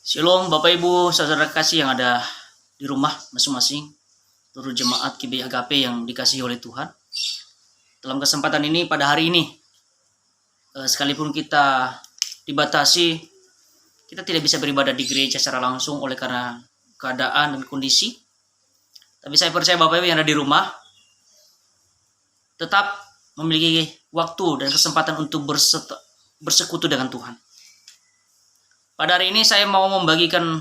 Shalom Bapak Ibu, saudara kasih yang ada di rumah masing-masing, seluruh jemaat GBI Agape yang dikasihi oleh Tuhan. Dalam kesempatan ini, pada hari ini, sekalipun kita dibatasi, kita tidak bisa beribadah di gereja secara langsung oleh karena keadaan dan kondisi. Tapi saya percaya Bapak Ibu yang ada di rumah, tetap memiliki waktu dan kesempatan untuk bersekutu dengan Tuhan. Pada hari ini saya mau membagikan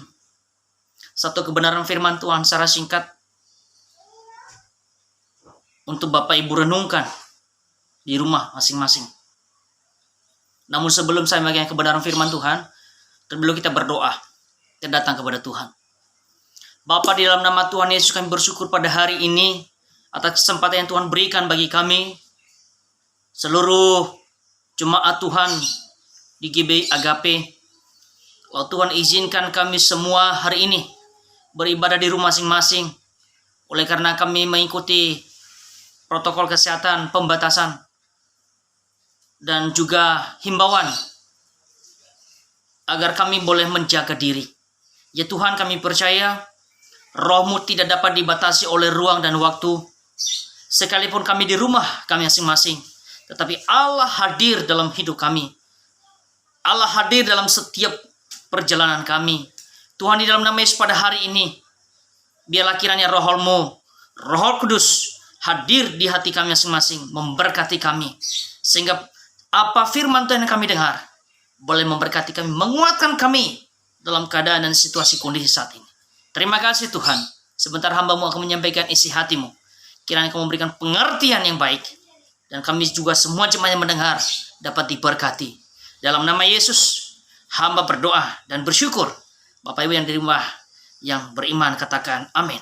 satu kebenaran firman Tuhan secara singkat untuk Bapak Ibu renungkan di rumah masing-masing. Namun sebelum saya membagikan kebenaran firman Tuhan, terlebih kita berdoa dan datang kepada Tuhan. Bapa, di dalam nama Tuhan Yesus kami bersyukur pada hari ini atas kesempatan yang Tuhan berikan bagi kami, seluruh jemaat Tuhan di GBI Agape. Kalau Tuhan izinkan kami semua hari ini beribadah di rumah masing-masing, oleh karena kami mengikuti protokol kesehatan, pembatasan, dan juga himbauan agar kami boleh menjaga diri. Ya Tuhan, kami percaya Roh-Mu tidak dapat dibatasi oleh ruang dan waktu. Sekalipun kami di rumah kami masing-masing, tetapi Allah hadir dalam hidup kami. Allah hadir dalam setiap perjalanan kami. Tuhan, di dalam nama Yesus pada hari ini, biarlah kiranya Roh-Mu, Roh Kudus hadir di hati kami masing-masing, memberkati kami, sehingga apa firman Tuhan yang kami dengar boleh memberkati kami, menguatkan kami dalam keadaan dan situasi kondisi saat ini. Terima kasih Tuhan. Sebentar hamba-Mu akan menyampaikan isi hati-Mu. Kiranya Kau memberikan pengertian yang baik, dan kami juga semua jemaat yang mendengar dapat diberkati. Dalam nama Yesus hamba berdoa dan bersyukur. Bapak Ibu yang di rumah yang beriman katakan amin.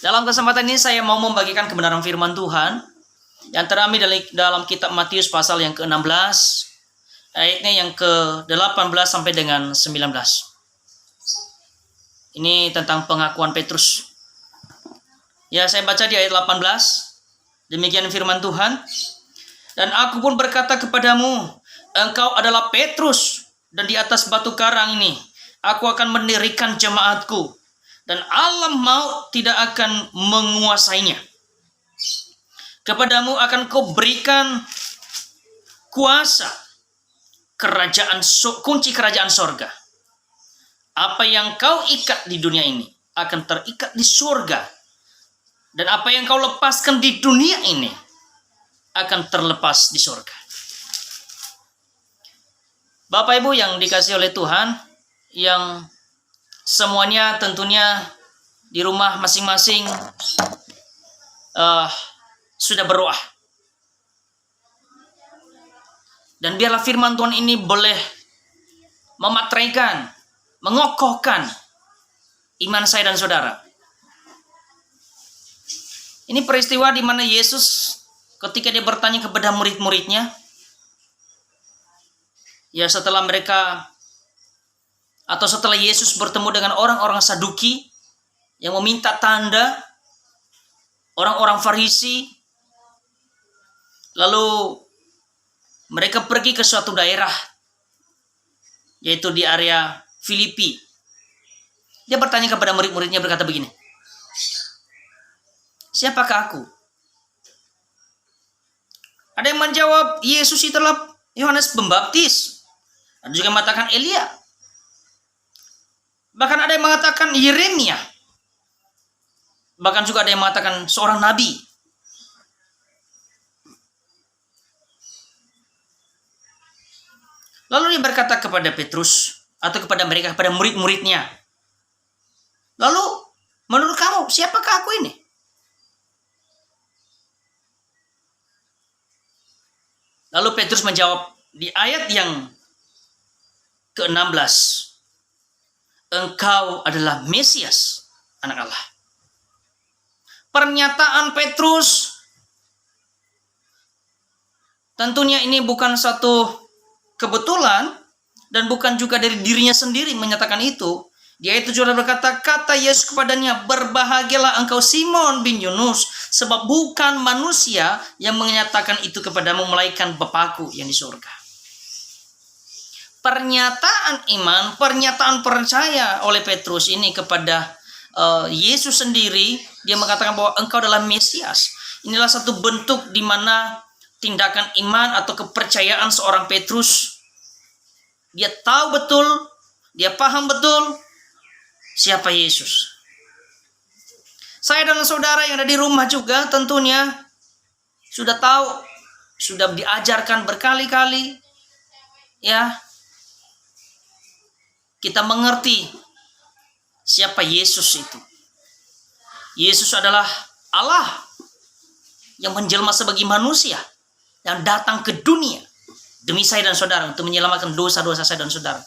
Dalam kesempatan ini saya mau membagikan kebenaran firman Tuhan yang terambil dalam kitab Matius pasal yang ke-16, ayatnya yang ke-18 sampai dengan 19. Ini tentang pengakuan Petrus. Ya, saya baca di ayat 18. Demikian firman Tuhan. Dan aku pun berkata kepadamu, engkau adalah Petrus, dan di atas batu karang ini aku akan mendirikan jemaatku, dan alam maut tidak akan menguasainya. Kepadamu akan kau berikan kuasa kunci kerajaan sorga. Apa yang kau ikat di dunia ini akan terikat di surga, dan apa yang kau lepaskan di dunia ini akan terlepas di surga. Bapak Ibu yang dikasihi oleh Tuhan, yang semuanya tentunya di rumah masing-masing sudah berdoa. Dan biarlah firman Tuhan ini boleh memateraikan, mengokohkan iman saya dan saudara. Ini peristiwa di mana Yesus ketika dia bertanya kepada murid-muridnya, ya setelah Yesus bertemu dengan orang-orang Saduki yang meminta tanda, orang-orang Farisi, lalu mereka pergi ke suatu daerah, yaitu di area Filipi. Dia bertanya kepada murid-muridnya, berkata begini, siapakah aku? Ada yang menjawab, Yesus itu adalah Yohanes Pembaptis. Ada juga yang mengatakan Elia. Bahkan ada yang mengatakan Yeremia. Bahkan juga ada yang mengatakan seorang nabi. Lalu dia berkata kepada Petrus, atau kepada mereka, kepada murid-muridnya, lalu menurut kamu siapakah aku ini? Lalu Petrus menjawab di ayat yang ke-16, engkau adalah Mesias, anak Allah. Pernyataan Petrus tentunya ini bukan satu kebetulan, dan bukan juga dari dirinya sendiri menyatakan itu. Dia itu juga berkata, kata Yesus kepadanya, berbahagialah engkau Simon bin Yunus, sebab bukan manusia yang menyatakan itu kepadamu, melainkan Bapa-Ku yang di surga. pernyataan iman, pernyataan percaya oleh Petrus ini kepada Yesus sendiri. Dia mengatakan bahwa engkau adalah Mesias. Inilah satu bentuk di mana tindakan iman atau kepercayaan seorang Petrus. Dia tahu betul, dia paham betul siapa Yesus. Saya dan saudara yang ada di rumah juga tentunya sudah tahu, sudah diajarkan berkali-kali, ya. Kita mengerti siapa Yesus itu. Yesus adalah Allah yang menjelma sebagai manusia, yang datang ke dunia demi saya dan saudara untuk menyelamatkan dosa-dosa saya dan saudara.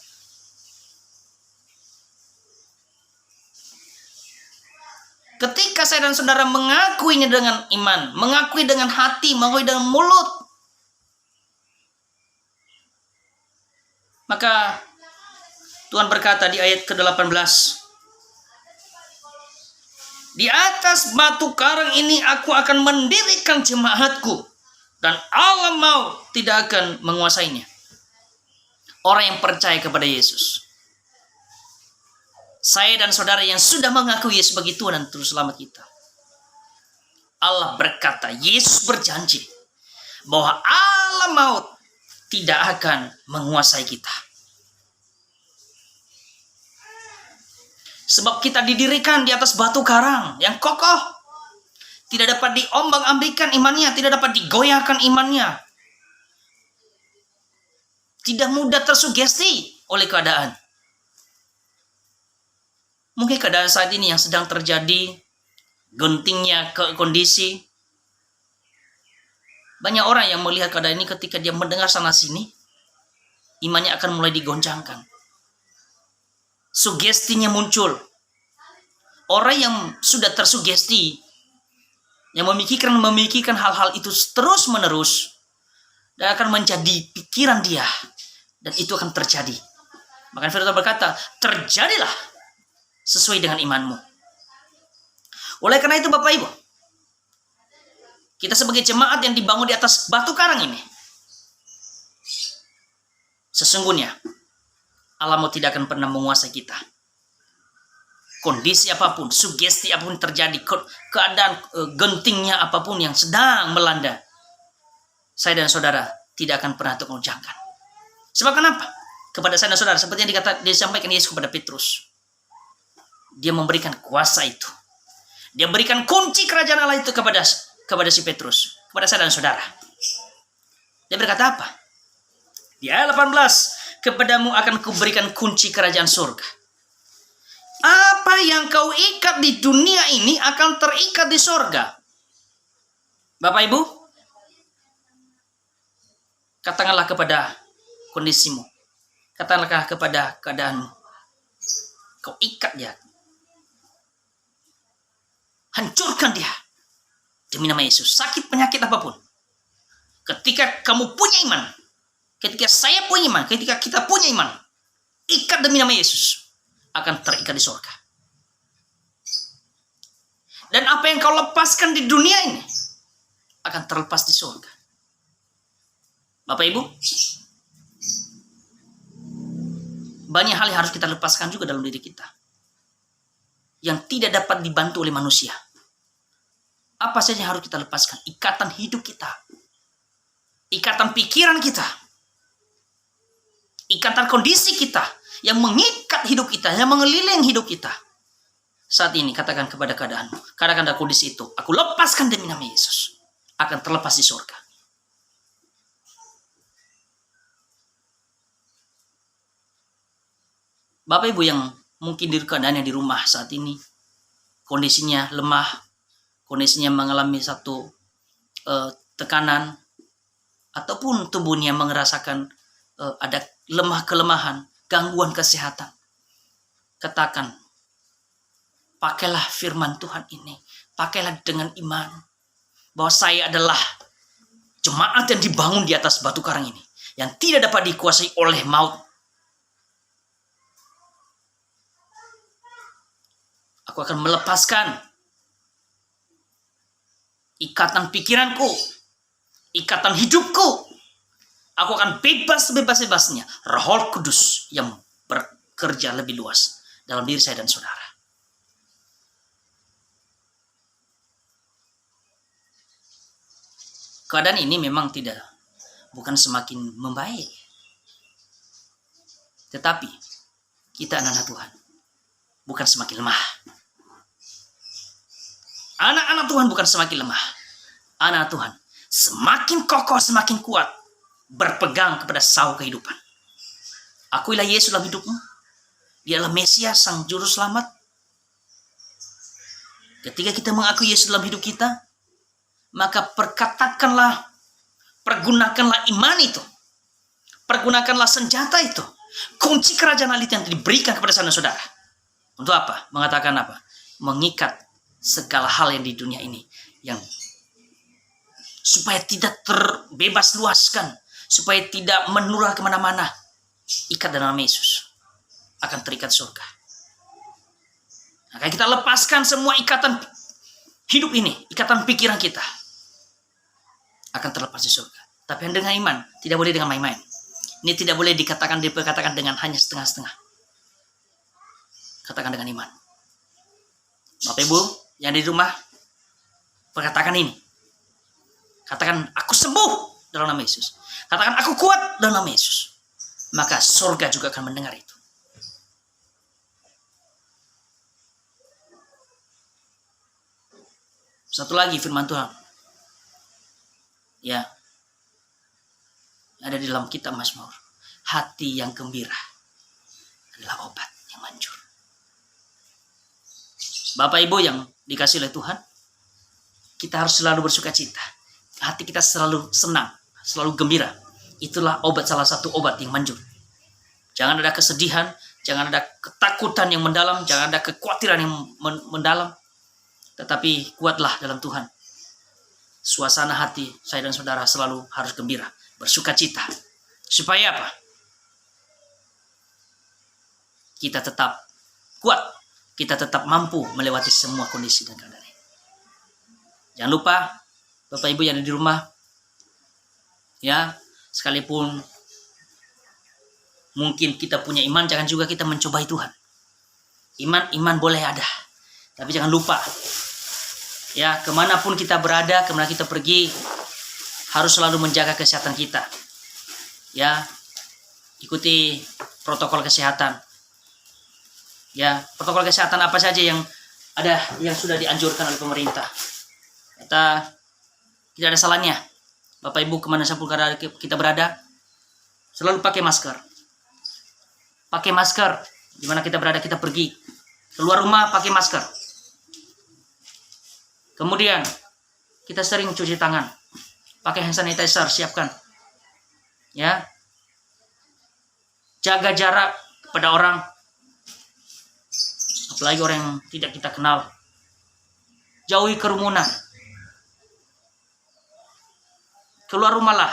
Ketika saya dan saudara mengakuinya dengan iman, mengakui dengan hati, mengakui dengan mulut, maka Tuhan berkata di ayat ke-18, di atas batu karang ini aku akan mendirikan jemaatku, dan alam maut tidak akan menguasainya. Orang yang percaya kepada Yesus, saya dan saudara yang sudah mengakui Yesus sebagai Tuhan dan Juru Selamat kita, Allah berkata, Yesus berjanji bahwa alam maut tidak akan menguasai kita. Sebab kita didirikan di atas batu karang yang kokoh. Tidak dapat diombang-ambingkan imannya, tidak dapat digoyahkan imannya. Tidak mudah tersugesti oleh keadaan. Mungkin keadaan saat ini yang sedang terjadi, gentingnya kondisi. Banyak orang yang melihat keadaan ini ketika dia mendengar sana sini, imannya akan mulai digoncangkan. Sugestinya muncul. Orang yang sudah tersugesti, yang memikirkan hal-hal itu terus menerus, dan akan menjadi pikiran dia, dan itu akan terjadi. Maka Firman berkata, terjadilah sesuai dengan imanmu. Oleh karena itu Bapak Ibu, kita sebagai jemaat yang dibangun di atas batu karang ini, sesungguhnya alam maut tidak akan pernah menguasai kita. Kondisi apapun, sugesti apapun terjadi, keadaan gentingnya apapun yang sedang melanda, saya dan saudara tidak akan pernah tergoncangkan. Sebab kenapa? Kepada saya dan saudara, seperti yang disampaikan Yesus kepada Petrus, dia memberikan kuasa itu. Dia berikan kunci kerajaan Allah itu kepada si Petrus, kepada saya dan saudara. Dia berkata apa? Di ayat 18, kepadamu akan kuberikan kunci kerajaan surga. Apa yang kau ikat di dunia ini akan terikat di surga. Bapak Ibu, katakanlah kepada kondisimu, katakanlah kepada keadaanmu, kau ikat dia, hancurkan dia demi nama Yesus. Sakit penyakit apapun, ketika kamu punya iman, ketika saya punya iman, ketika kita punya iman, ikat demi nama Yesus, akan terikat di surga. Dan apa yang kau lepaskan di dunia ini akan terlepas di surga. Bapak Ibu, banyak hal yang harus kita lepaskan juga dalam diri kita, yang tidak dapat dibantu oleh manusia. Apa saja yang harus kita lepaskan? Ikatan hidup kita, ikatan pikiran kita, ikatan kondisi kita, yang mengikat hidup kita, yang mengelilingi hidup kita. Saat ini katakan kepada keadaanmu, katakan pada kondisi itu, aku lepaskan demi nama Yesus, akan terlepas di surga. Bapak Ibu yang mungkin di keadaannya di rumah saat ini, kondisinya lemah, kondisinya mengalami satu tekanan, ataupun tubuhnya merasakan ada kelemahan, gangguan kesehatan. Katakan, pakailah firman Tuhan ini, pakailah dengan iman, bahwa saya adalah jemaat yang dibangun di atas batu karang ini, yang tidak dapat dikuasai oleh maut. Aku akan melepaskan ikatan pikiranku, ikatan hidupku, Aku akan bebas-bebasnya. Roh Kudus yang bekerja lebih luas dalam diri saya dan saudara. Keadaan ini memang bukan semakin membaik. Tetapi kita anak-anak Tuhan bukan semakin lemah. Anak-anak Tuhan bukan semakin lemah. Anak Tuhan semakin kokoh, semakin kuat, berpegang kepada sauh kehidupan. Akuilah Yesus dalam hidupmu. Dia adalah Mesias, Sang Juru Selamat. Ketika kita mengakui Yesus dalam hidup kita, maka pergunakanlah iman itu. Pergunakanlah senjata itu. Kunci kerajaan Allah yang diberikan kepada saudara. Untuk apa? Mengatakan apa? Mengikat segala hal yang di dunia ini. Supaya tidak terbebas luaskan. Supaya tidak menular kemana-mana. Ikat dalam nama Yesus. Akan terikat surga. Maka kita lepaskan semua ikatan hidup ini. Ikatan pikiran kita. Akan terlepas di surga. Tapi dengan iman. Tidak boleh dengan main-main. Ini tidak boleh diperkatakan dengan hanya setengah-setengah. Katakan dengan iman. Bapak Ibu yang di rumah, perkatakan ini. Katakan, aku sembuh dalam nama Yesus. Katakan, aku kuat dalam nama Yesus. Maka surga juga akan mendengar itu. Satu lagi firman Tuhan. Ya. Ada di dalam kitab Mazmur. Hati yang gembira adalah obat yang manjur. Bapak Ibu yang dikasih oleh Tuhan, kita harus selalu bersuka cita. Hati kita selalu senang, selalu gembira. Itulah salah satu obat yang manjur. Jangan ada kesedihan, jangan ada ketakutan yang mendalam, jangan ada kekhawatiran yang mendalam. Tetapi kuatlah dalam Tuhan. Suasana hati saya dan saudara selalu harus gembira. Bersuka cita. Supaya apa? Kita tetap kuat. Kita tetap mampu melewati semua kondisi dan keadaan ini. Jangan lupa, Bapak Ibu yang ada di rumah, ya, sekalipun mungkin kita punya iman, jangan juga kita mencobai Tuhan. Iman boleh ada. Tapi jangan lupa, ya, kemanapun kita berada, kemana kita pergi, harus selalu menjaga kesehatan kita. Ya, ikuti protokol kesehatan. Ya, protokol kesehatan apa saja yang ada yang sudah dianjurkan oleh pemerintah. Tidak ada salahnya. Bapak Ibu kemana pun kita berada, selalu pakai masker. Pakai masker. Di mana kita berada, kita pergi. Keluar rumah pakai masker. Kemudian, kita sering cuci tangan. Pakai hand sanitizer, siapkan. Ya. Jaga jarak kepada orang. Apalagi orang yang tidak kita kenal. Jauhi kerumunan. Keluar rumahlah.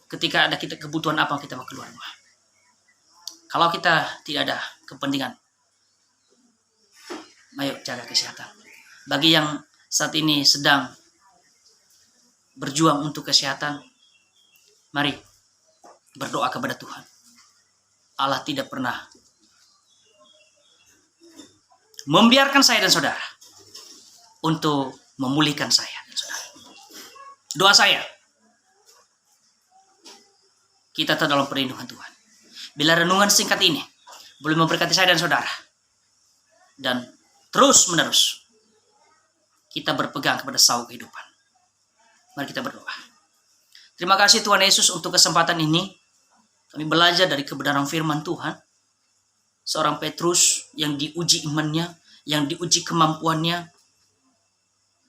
Ketika ada kita kebutuhan apa, kita mau keluar rumah. Kalau kita tidak ada kepentingan, ayo jaga kesehatan. Bagi yang saat ini sedang berjuang untuk kesehatan, mari berdoa kepada Tuhan. Allah tidak pernah membiarkan saya dan saudara untuk memulihkan saya dan saudara. Doa saya, kita tetap dalam perlindungan Tuhan. Bila renungan singkat ini boleh memberkati saya dan saudara, dan terus menerus kita berpegang kepada sauh kehidupan. Mari kita berdoa. Terima kasih Tuhan Yesus untuk kesempatan ini. Kami belajar dari kebenaran firman Tuhan. Seorang Petrus yang diuji imannya, yang diuji kemampuannya,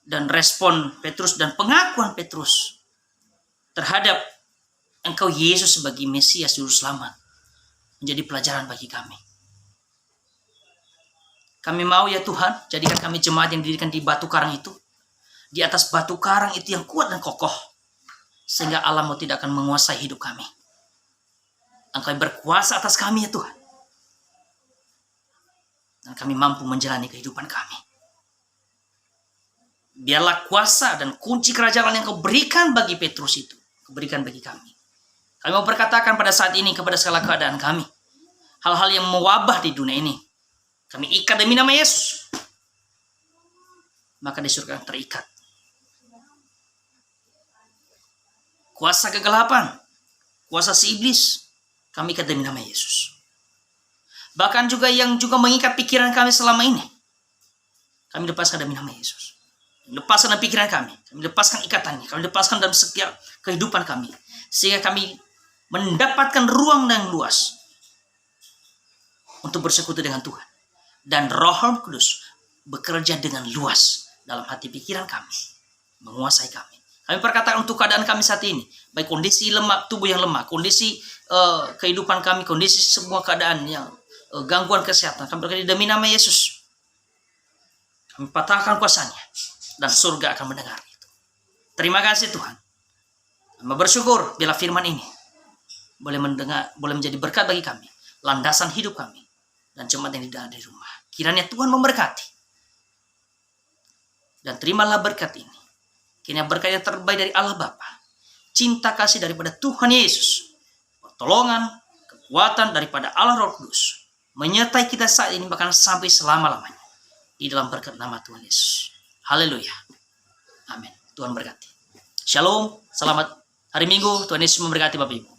dan respon Petrus dan pengakuan Petrus terhadap Engkau Yesus sebagai Mesias Juru Selamat menjadi pelajaran bagi kami. Kami mau ya Tuhan, jadikan kami jemaat yang didirikan di batu karang itu. Di atas batu karang itu yang kuat dan kokoh. Sehingga Allah tidak akan menguasai hidup kami. Engkau yang berkuasa atas kami ya Tuhan. Dan kami mampu menjalani kehidupan kami. Biarlah kuasa dan kunci kerajaan yang Kau berikan bagi Petrus itu berikan bagi kami. Kami mau berkatakan pada saat ini kepada segala keadaan kami. Hal-hal yang mewabah di dunia ini. Kami ikat demi nama Yesus. Maka di surga terikat. Kuasa kegelapan, kuasa si iblis, kami ikat demi nama Yesus. Bahkan juga yang juga mengikat pikiran kami selama ini, kami lepaskan demi nama Yesus. Lepaskan dalam pikiran kami lepaskan ikatannya, kami lepaskan dalam setiap kehidupan kami. Sehingga kami mendapatkan ruang yang luas untuk bersekutu dengan Tuhan. Dan Roh Kudus bekerja dengan luas dalam hati pikiran kami, menguasai kami. Kami perkatakan untuk keadaan kami saat ini, baik kondisi lemah, tubuh yang lemah, kondisi kehidupan kami, kondisi semua keadaan yang gangguan kesehatan, kami berkata demi nama Yesus, kami patahkan kuasanya, dan surga akan mendengar itu. Terima kasih Tuhan. Kami bersyukur bila firman ini boleh menjadi berkat bagi kami, landasan hidup kami, dan jemaat yang ada di rumah. Kiranya Tuhan memberkati. Dan terimalah berkat ini. Kiranya berkat yang terbaik dari Allah Bapa, cinta kasih daripada Tuhan Yesus, pertolongan, kekuatan daripada Allah Roh Kudus, menyertai kita saat ini bahkan sampai selama-lamanya. Di dalam berkat nama Tuhan Yesus. Haleluya. Amin. Tuhan berkati. Shalom. Selamat hari Minggu. Tuhan Yesus memberkati Bapak Ibu.